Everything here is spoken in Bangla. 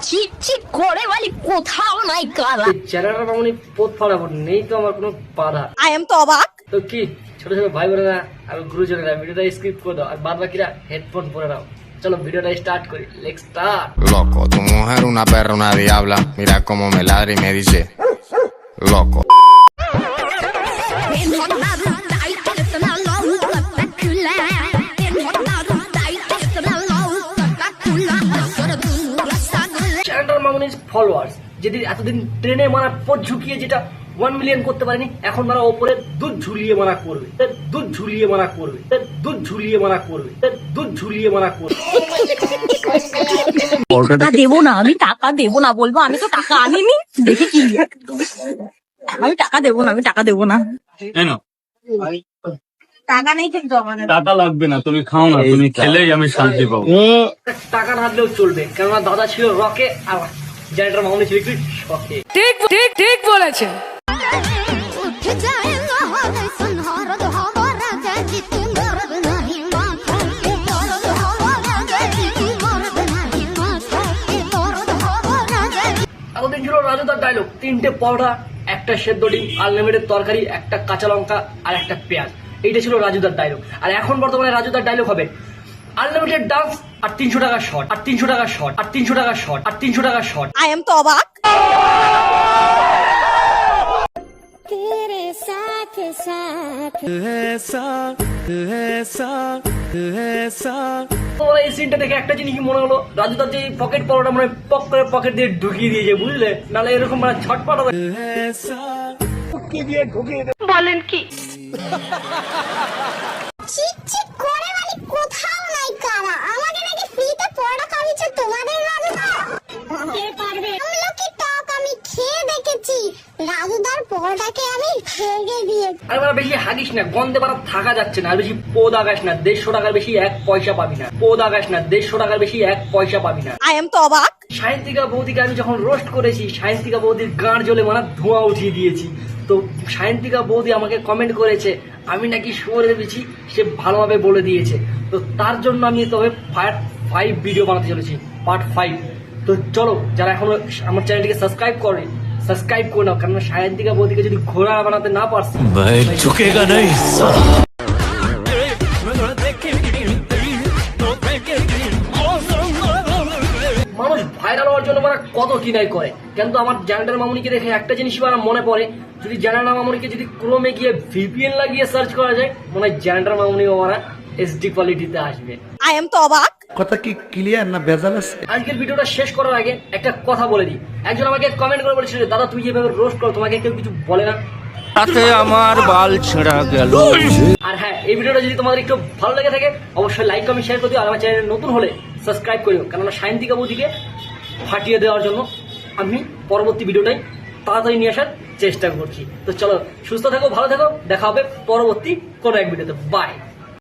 চিক চিক করে বলি কোথাও নাই কালা। চ্যানেলটা মামুনি পোত ফাড়াবো, নেই তো আমার কোনো বাধা। আই এম তো অবাক। তো কি ছোট ছোট ভাই বোনেরা আর গুরুজনেরা ভিডিওটা স্কিপ করে দাও, আর বাদ বাকিরা হেডফোন পরে নাও। চলো ভিডিওটা স্টার্ট করি, let's start. Loco, tu mujer una perra, una diabla. Mira cómo me ladra y me dice, loco. চ্যানেলটার মামুনির ফলোয়ার্স যেদিন এতদিন ট্রেনে মারা পথ ঝুঁকিয়ে যেটা 1 মিলিয়ন করতে পারেনি, এখন তারা ওপরে দুধ ঝুলিয়ে মারা করবে, দুধ ঝুলিয়ে মারা করবে, দুধ ঝুলিয়ে মারা করবে, দুধ ঝুলিয়ে মারা করবে। টাকা দেবো না, আমি টাকা দেবো না বলবো, আমি তো টাকা আনিনি। দেখি কি আমি টাকা দেবো না, আমি টাকা দেবো না। টাকা নেই কিন্তু আমাদের। টাকা লাগবে না, তুমি খাও না, তুমি খেলেই আমি শান্তি পাবো। টাকা না দিলেও চলবে, কেননা দাদা ছিল রকে আর চ্যানেলটার মামুনি ছিল কি শখে। ঠিক ঠিক ঠিক বলেছেন। এতদিন ছিল রাজুদার ডায়লগ, 3টে পরোটা, একটা সেদ্ধ ডিম, আনলিমিটেড তরকারি, একটা কাঁচা লঙ্কা আর একটা পেঁয়াজ। এইটা ছিল রাজুদার ডায়লগ। আর এখন বর্তমানে রাজুদার ডায়লগ হবে আনলিমিটেড ডান্স আর 300 টাকা শর্ট, আর 300 টাকা শর্ট, আর 300 টাকা শর্ট, আর 300 টাকা শর্ট। আই এম তো অবাক। তোমার এই সিনটা দেখে একটা জিনিস মনে হলো, রাজুদার যে পকেট পরোটা মনে পক করে পকেট দিয়ে ঢুকিয়ে দিয়েছে, বুঝলে? নাহলে এরকম মানে ছটপট হবে। বলেন কি? চিক চিক করে মানে কোথাও নাই কারা। আমাকে নাকি ফ্রিতে পড়া খাওয়াচ্ছে তোমাদের রাজুদা। কে পারবে? আমলকি টক আমি খেয়ে দেখেছি। রাজুদার পড়াটাকে আমি ভেঙে দিয়ে। আর মানে বেশি হাগিস না, গন্ধে বারা থাকা যাচ্ছে না। আর বেশি পোদ আগাস না, 150 টাকার বেশি 1 পয়সা পাবি না। পোদ আগাস না, 150 টাকার বেশি 1 পয়সা পাবি না। আই এম তো অবাক। সায়ন্তিকা বৌদিকে আমি যখন রোস্ট করেছি, সায়ন্তিকা বৌদির গাঁড় জ্বলে মানে ধোঁয়া উঠিয়ে দিয়েছি। তো সায়ন্তিকা বৌদি আমাকে কমেন্ট করেছে আমি নাকি শুয়োরের বিচি, সে ভালোভাবে বলে দিয়েছে। তো তার জন্য আমি তবে পার্ট 5 ভিডিও বানাতে চলেছি, পার্ট 5। তো চলো, যারা এখনো আমার চ্যানেলটিকে সাবস্ক্রাইব করে সাবস্ক্রাইব করে নাও, কারণ সায়ন্তিকা বৌদিকে যদি ঘোড়া বানাতে না পারছি, ঝুঁকেগা নেই। মানুষ ভাইরাল হওয়ার জন্য মানে কত কি নাই করে। কিন্তু আমার চ্যানেলটার মামুনিকে দেখে একটা জিনিস আমার মনে পড়ে, যদি চ্যানেলটার মামুনিকে যদি ক্রোমে গিয়ে ভিপিএন লাগিয়ে সার্চ করা যায়, মনে হয় চ্যানেলটার মামুনি ওরা এইচডি কোয়ালিটিতে আসবে। আই এম তো অবাক। কথা কি ক্লিয়ার না ভেজাল আছে? আজকের ভিডিওটা শেষ করার আগে একটা কথা বলে দিই। একজন আমাকে কমেন্ট করে বলেছিল, দাদা তুই যেভাবে রোস্ট করো তোমাকে কেউ কিছু বলে না? তাতে আমার বাল ছেঁড়া গেল। আর হ্যাঁ, এই ভিডিওটা যদি তোমাদের একটু ভালো লেগে থাকে অবশ্যই লাইক কমেন্ট শেয়ার করে দিও। আর আমার চ্যানেলে নতুন হলে সাবস্ক্রাইব করিও, কারণ সায়ন্তিকা বৌদিকে ফাটিয়ে দেওয়ার জন্য আমি পরবর্তী ভিডিওটাই তাড়াতাড়ি নিয়ে আসার চেষ্টা করছি। তো চলো, সুস্থ থাকো, ভালো থাকো, দেখা হবে পরবর্তী কোনো এক ভিডিওতে। বাই।